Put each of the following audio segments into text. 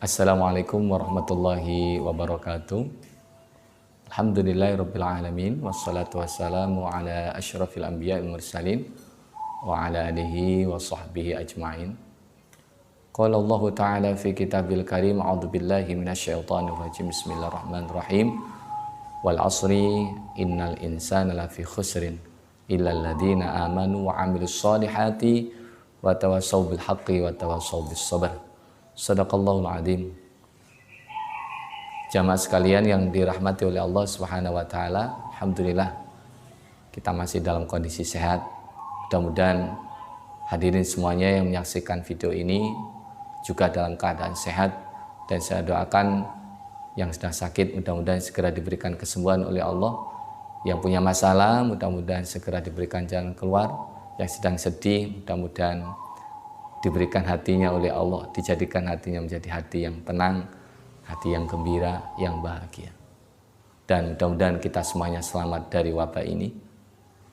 Assalamualaikum warahmatullahi wabarakatuh. Alhamdulillahirabbil alamin wassalatu wassalamu ala asyrafil anbiya'i wal mursalin wa ala alihi wa sahbihi ajmain. Qala Allah Ta'ala fi kitabil karim a'udzu billahi minasyaitonir rajim. Bismillahirrahmanirrahim. Wal 'asri innal insana lafi khusrin illal ladzina amanu wa 'amilus solihati wa tawassaw bil haqqi wa tawassaw bis sabr. Shadaqallahul adzim. Jamaah sekalian yang dirahmati oleh Allah Subhanahu wa taala, alhamdulillah kita masih dalam kondisi sehat. Mudah-mudahan hadirin semuanya yang menyaksikan video ini juga dalam keadaan sehat, dan saya doakan yang sedang sakit mudah-mudahan segera diberikan kesembuhan oleh Allah. Yang punya masalah mudah-mudahan segera diberikan jalan keluar. Yang sedang sedih mudah-mudahan diberikan hatinya oleh Allah, dijadikan hatinya menjadi hati yang tenang, hati yang gembira, yang bahagia. Dan mudah-mudahan kita semuanya selamat dari wabah ini.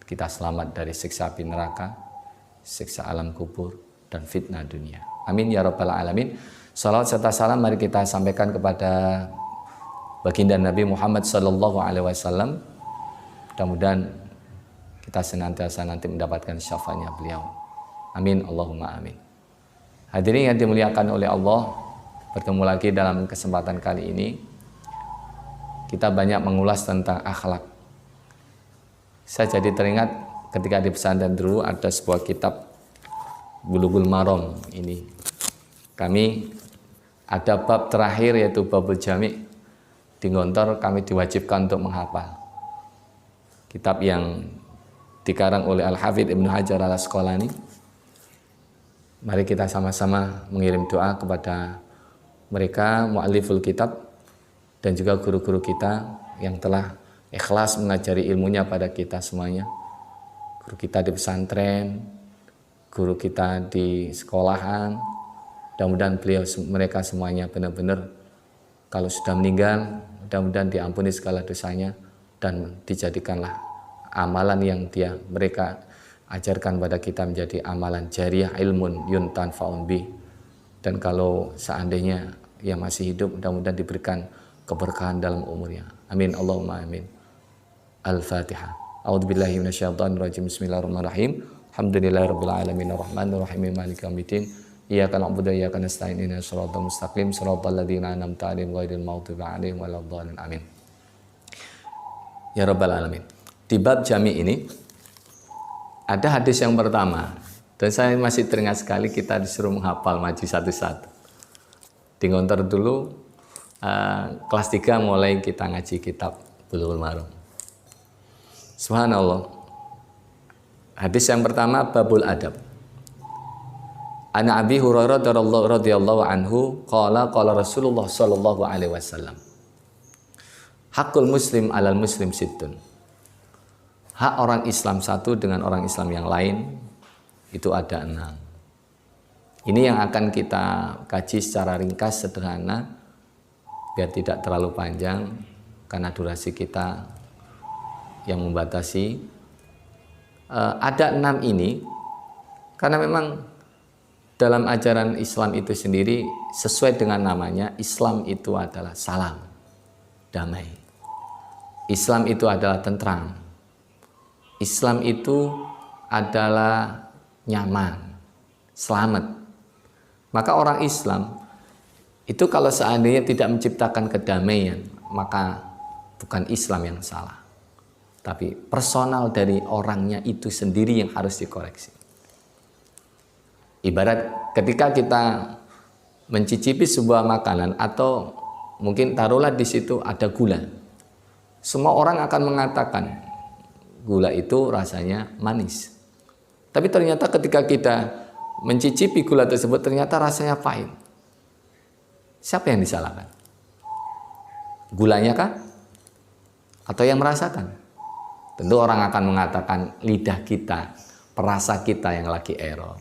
Kita selamat dari siksa api neraka, siksa alam kubur, dan fitnah dunia. Amin ya rabbal alamin. Salawat serta salam mari kita sampaikan kepada baginda Nabi Muhammad sallallahu alaihi wasallam. Mudah-mudahan kita senantiasa nanti mendapatkan syafaatnya beliau. Amin Allahumma amin. Hadirin yang dimuliakan oleh Allah, bertemu lagi dalam kesempatan kali ini. Kita banyak mengulas tentang akhlak. Saya jadi teringat ketika di pesantren dulu ada sebuah kitab Bulughul Maram ini. Kami ada bab terakhir yaitu babul jami'. Di Gontor kami diwajibkan untuk menghafal. Kitab yang dikarang oleh Al-Hafidz Ibnu Hajar Al-Asqalani. Mari kita sama-sama mengirim doa kepada mereka, mu'alliful kitab, dan juga guru-guru kita yang telah ikhlas mengajari ilmunya pada kita semuanya. Guru kita di pesantren, guru kita di sekolahan. Mudah-mudahan mereka semuanya benar-benar kalau sudah meninggal, mudah-mudahan diampuni segala dosanya dan dijadikanlah amalan yang mereka ajarkan pada kita menjadi amalan jariah, ilmun yuntanfa'un bi. Dan kalau seandainya yang masih hidup, mudah-mudahan diberikan keberkahan dalam umurnya. Amin Allahumma amin. Al-Fatihah. A'udzubillahi minasyaitonir rajim. Bismillahirrahmanirrahim. Alhamdulillahirabbil alamin arrahmanir rahim maliki yaumiddin. Iyyaka na'budu wa iyyaka nasta'in ihdinas siratal mustaqim siratal ladzina an'amta 'alaihim ghairil maghdubi 'alaihim waladdallin. Amin. Ya rabbal alamin. Di bab jami' ini ada hadis yang pertama, dan saya masih teringat sekali kita disuruh menghafal maju satu-satu. Di Gontor dulu, kelas 3 mulai kita ngaji kitab Bulughul Maram. Subhanallah. Hadis yang pertama, babul adab. Ana Abi Hurairah radhiyallahu anhu, qala Rasulullah sallallahu alaihi wasallam. Hakul muslim alal muslim sittun. Hak orang Islam satu dengan orang Islam yang lain itu ada 6. Ini yang akan kita kaji secara ringkas, sederhana, biar tidak terlalu panjang karena durasi kita yang membatasi. Ada 6 ini karena memang dalam ajaran Islam itu sendiri sesuai dengan namanya, Islam itu adalah salam, damai. Islam itu adalah tentram. Islam itu adalah nyaman, selamat. Maka orang Islam itu kalau seandainya tidak menciptakan kedamaian, maka bukan Islam yang salah, tapi personal dari orangnya itu sendiri yang harus dikoreksi. Ibarat ketika kita mencicipi sebuah makanan, atau mungkin taruhlah di situ ada gula. Semua orang akan mengatakan gula itu rasanya manis. Tapi ternyata ketika kita mencicipi gula tersebut ternyata rasanya pahit. Siapa yang disalahkan? Gulanya kah? Atau yang merasakan? Tentu orang akan mengatakan lidah kita, perasa kita yang lagi error.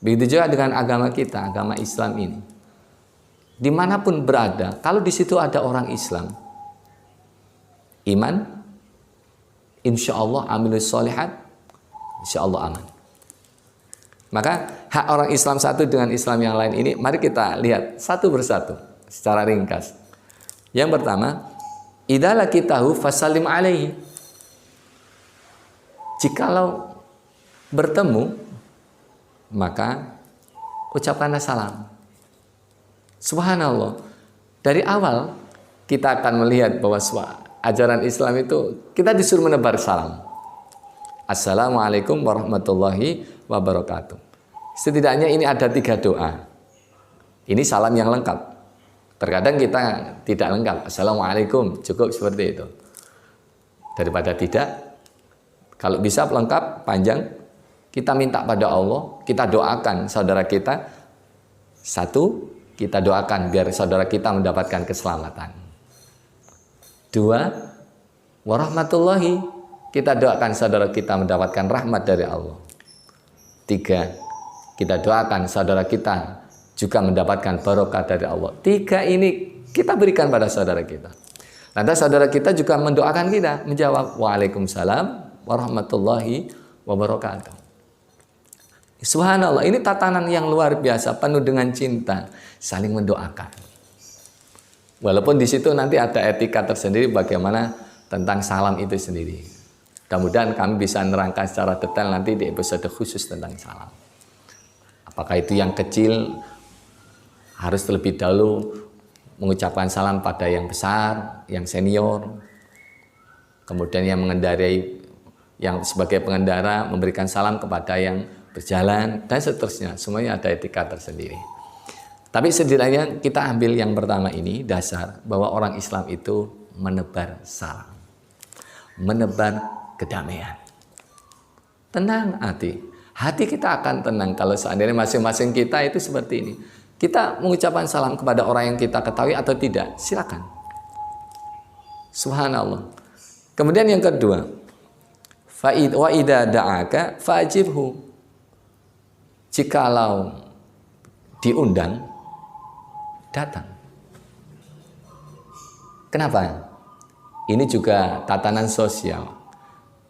Begitu juga dengan agama kita, agama Islam ini. Dimanapun berada, kalau di situ ada orang Islam, iman, insya Allah amilus solihat, insya Allah aman. Maka hak orang Islam satu dengan Islam yang lain ini, mari kita lihat satu persatu secara ringkas. Yang pertama, idza laqitahu fasallim alaihi. Jikalau bertemu, maka ucapkanlah salam. Subhanallah. Dari awal kita akan melihat bahwa ajaran Islam itu kita disuruh menebar salam. Assalamualaikum warahmatullahi wabarakatuh. Setidaknya ini ada 3 doa. Ini salam yang lengkap. Terkadang kita tidak lengkap. Assalamualaikum, cukup seperti itu. Daripada tidak, kalau bisa lengkap, panjang, kita minta pada Allah, kita doakan saudara kita. Satu, kita doakan biar saudara kita mendapatkan keselamatan. 2, warahmatullahi, kita doakan saudara kita mendapatkan rahmat dari Allah. 3, kita doakan saudara kita juga mendapatkan barokah dari Allah. 3 ini kita berikan pada saudara kita. Lantas saudara kita juga mendoakan kita, menjawab Waalaikumsalam warahmatullahi wabarakatuh. Subhanallah, ini tatanan yang luar biasa, penuh dengan cinta, saling mendoakan. Walaupun di situ nanti ada etika tersendiri bagaimana tentang salam itu sendiri. Mudah-mudahan kami bisa menerangkan secara detail nanti di episode khusus tentang salam. Apakah itu yang kecil harus terlebih dahulu mengucapkan salam pada yang besar, yang senior, kemudian yang mengendarai, yang sebagai pengendara memberikan salam kepada yang berjalan, dan seterusnya. Semuanya ada etika tersendiri. Tapi setidaknya kita ambil yang pertama ini, dasar bahwa orang Islam itu menebar salam, menebar kedamaian. Tenang hati kita akan tenang kalau seandainya masing-masing kita itu seperti ini. Kita mengucapkan salam kepada orang yang kita ketahui atau tidak, silakan. Subhanallah. Kemudian yang kedua, wa idza da'aka fa'jibhu. Jikalau diundang, datang. Kenapa? Ini juga tatanan sosial.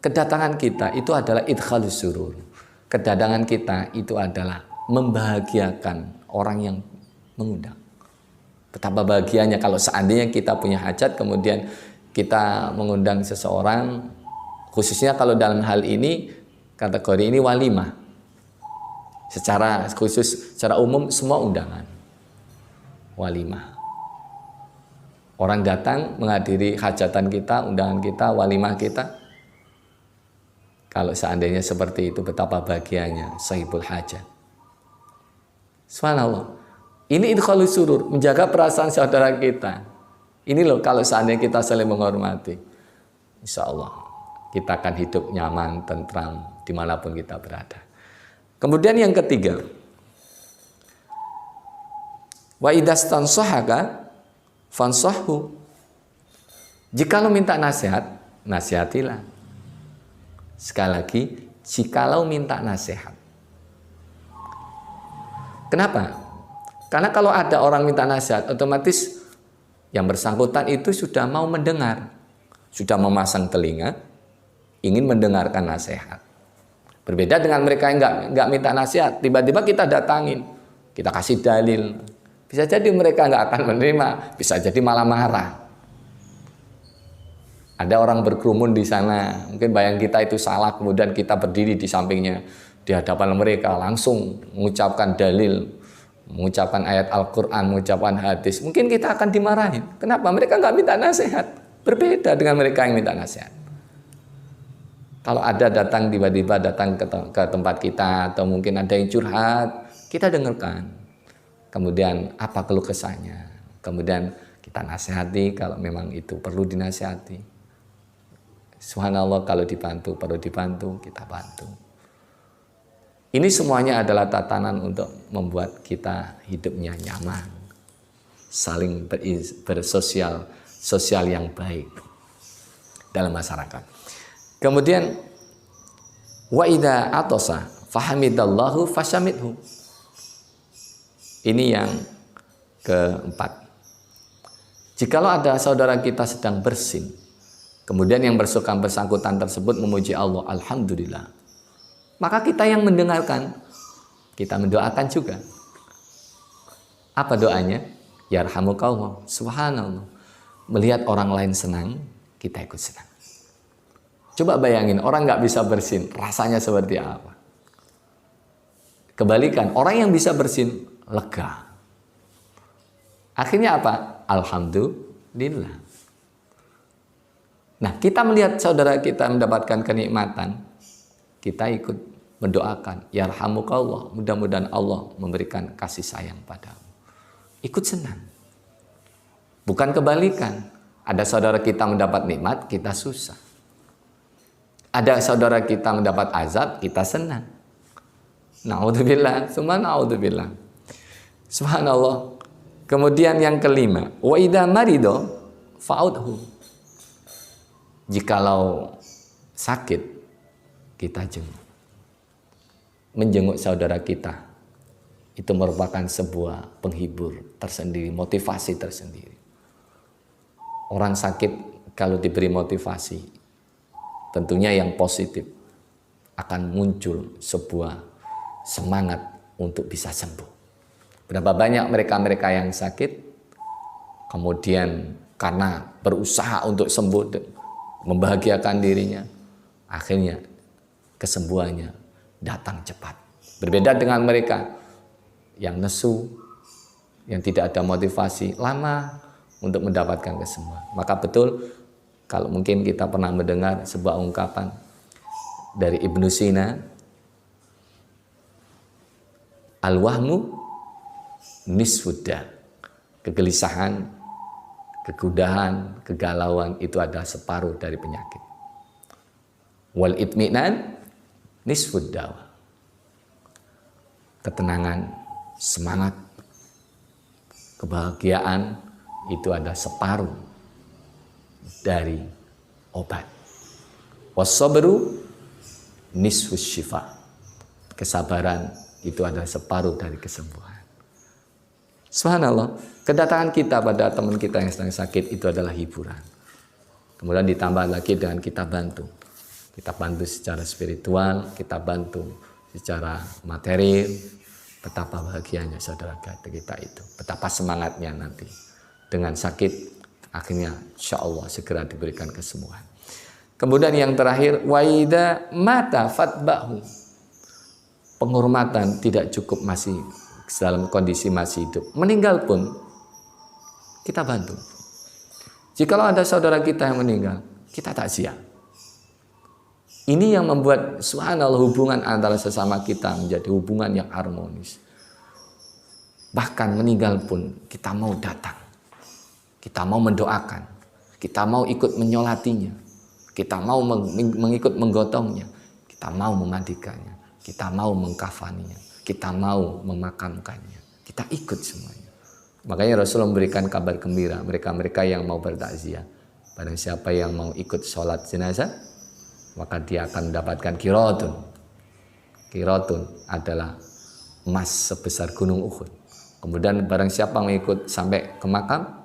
Kedatangan kita itu adalah idkhalus surur. Kedatangan kita itu adalah membahagiakan orang yang mengundang. Betapa bahagianya kalau seandainya kita punya hajat, kemudian kita mengundang seseorang, khususnya kalau dalam hal ini, kategori ini walimah. Secara khusus, secara umum semua undangan. Walimah. Orang datang menghadiri hajatan kita, undangan kita, walimah kita. Kalau seandainya seperti itu, betapa bahagianya sahibul hajat. Subhanallah. Ini idkhalus surur, menjaga perasaan saudara kita. Ini loh kalau seandainya kita saling menghormati. Insya Allah kita akan hidup nyaman, tentram dimanapun kita berada. Kemudian yang ketiga, wa idastansahaka fansahhu. Jika lo minta nasihat, nasihatilah. Sekali lagi, jikalau minta nasihat. Kenapa? Karena kalau ada orang minta nasihat, otomatis yang bersangkutan itu sudah mau mendengar, sudah memasang telinga, ingin mendengarkan nasihat. Berbeda dengan mereka yang nggak minta nasihat, tiba-tiba kita datangin, kita kasih dalil. Bisa jadi mereka nggak akan menerima, bisa jadi malah marah. Ada orang berkerumun di sana, mungkin bayang kita itu salah, kemudian kita berdiri di sampingnya, di hadapan mereka, langsung mengucapkan dalil, mengucapkan ayat Al-Quran, mengucapkan hadis. Mungkin kita akan dimarahin. Kenapa? Mereka nggak minta nasihat. Berbeda dengan mereka yang minta nasihat. Kalau ada datang tiba-tiba datang ke tempat kita, atau mungkin ada yang curhat, kita dengarkan. Kemudian apa keluh kesahnya. Kemudian kita nasihati kalau memang itu perlu dinasihati. Subhanallah, kalau dibantu, perlu dibantu, kita bantu. Ini semuanya adalah tatanan untuk membuat kita hidupnya nyaman, saling bersosial, sosial yang baik dalam masyarakat. Kemudian wa idza atasa fahamidallahu fashamidhu. Ini yang keempat. Jikalau ada saudara kita sedang bersin, kemudian yang bersangkutan tersebut memuji Allah, alhamdulillah, maka kita yang mendengarkan, kita mendoakan juga. Apa doanya? Yarhamukallah. Subhanallah. Melihat orang lain senang, kita ikut senang. Coba bayangin, orang nggak bisa bersin, rasanya seperti apa? Kebalikan, orang yang bisa bersin, lega. Akhirnya apa? Alhamdulillah. Nah, kita melihat saudara kita mendapatkan kenikmatan, kita ikut mendoakan, yarhamukallah, mudah-mudahan Allah memberikan kasih sayang padamu. Ikut senang. Bukan kebalikan. Ada saudara kita mendapat nikmat, kita susah. Ada saudara kita mendapat azab, kita senang. Na'udzubillah, summa na'udzubillah. Subhanallah. Kemudian yang kelima, wa idza marido fa'udhu. Jikalau sakit, kita jenguk. Menjenguk saudara kita itu merupakan sebuah penghibur tersendiri, motivasi tersendiri. Orang sakit kalau diberi motivasi, tentunya yang positif, akan muncul sebuah semangat untuk bisa sembuh. Berapa banyak mereka-mereka yang sakit, kemudian karena berusaha untuk sembuh, membahagiakan dirinya, akhirnya kesembuhannya datang cepat. Berbeda dengan mereka yang nesu, yang tidak ada motivasi, lama untuk mendapatkan kesembuhan. Maka betul, kalau mungkin kita pernah mendengar sebuah ungkapan dari Ibnu Sina, al-wahmu nisfudda. Kegelisahan, kegundahan, kegalauan itu adalah separuh dari penyakit. Wal itminan nisfud dawa. Ketenangan, semangat, kebahagiaan itu adalah separuh dari obat. Wasabru nisfus syifa. Kesabaran itu adalah separuh dari kesembuhan. Subhanallah, kedatangan kita pada teman kita yang sedang sakit itu adalah hiburan. Kemudian ditambah lagi dengan kita bantu. Kita bantu secara spiritual, kita bantu secara materi. Betapa bahagianya saudara kita itu. Betapa semangatnya nanti. Dengan sakit, akhirnya insya Allah segera diberikan kesembuhan. Kemudian yang terakhir, waida mata fatbahu. Penghormatan tidak cukup masih dalam kondisi masih hidup, meninggal pun kita bantu. Jikalau ada saudara kita yang meninggal, kita takziah. Ini yang membuat subhanallah hubungan antara sesama kita menjadi hubungan yang harmonis. Bahkan meninggal pun kita mau datang, kita mau mendoakan, kita mau ikut menyolatinya, kita mau mengikut menggotongnya, kita mau memandikannya, kita mau mengkafaninya, kita mau memakamkannya, kita ikut semuanya. Makanya Rasulullah memberikan kabar gembira mereka-mereka yang mau bertakziah. Barang siapa yang mau ikut sholat jenazah, maka dia akan mendapatkan qiratun. Qiratun adalah emas sebesar gunung Uhud. Kemudian barang siapa mengikut sampai ke makam,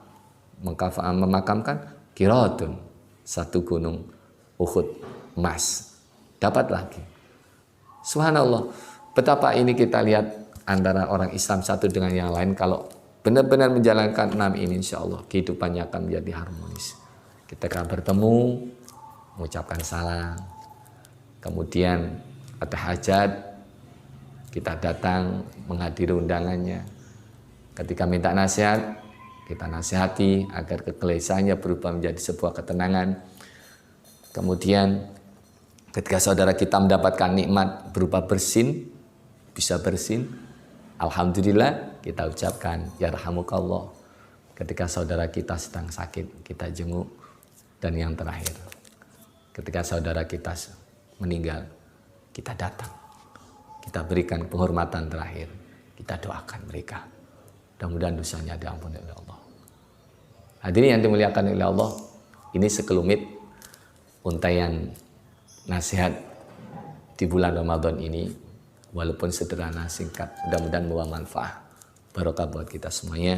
memakamkan, qiratun, satu gunung Uhud emas. Dapat lagi. Subhanallah. Betapa ini kita lihat antara orang Islam satu dengan yang lain. Kalau benar-benar menjalankan 6 ini, insya Allah kehidupannya akan menjadi harmonis. Kita akan bertemu, mengucapkan salam, kemudian ada hajat, kita datang menghadiri undangannya. Ketika minta nasihat, kita nasihati agar kegelisahannya berubah menjadi sebuah ketenangan. Kemudian ketika saudara kita mendapatkan nikmat berupa bersin, bisa bersin, alhamdulillah kita ucapkan yarhamukallah. Ketika saudara kita sedang sakit, kita jenguk. Dan yang terakhir, ketika saudara kita meninggal, kita datang, kita berikan penghormatan terakhir, kita doakan mereka, mudah-mudahan dosanya diampuni oleh Allah. Hadirin yang dimuliakan oleh Allah, ini sekelumit untaian nasihat di bulan Ramadan ini. Walaupun sederhana, singkat, mudah-mudahan membawa manfaat barokah buat kita semuanya.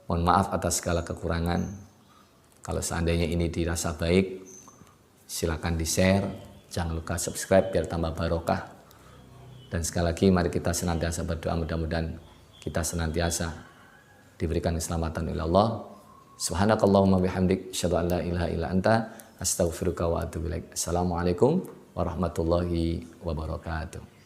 Mohon maaf atas segala kekurangan. Kalau seandainya ini dirasa baik, silakan di-share, jangan lupa subscribe biar tambah barokah. Dan sekali lagi mari kita senantiasa berdoa, mudah-mudahan kita senantiasa diberikan keselamatan oleh Allah. Subhanakallahumma bihamdik, asyhadu an la ilaha illa anta, astaghfiruka wa atubu ilaik. Assalamualaikum warahmatullahi wabarakatuh.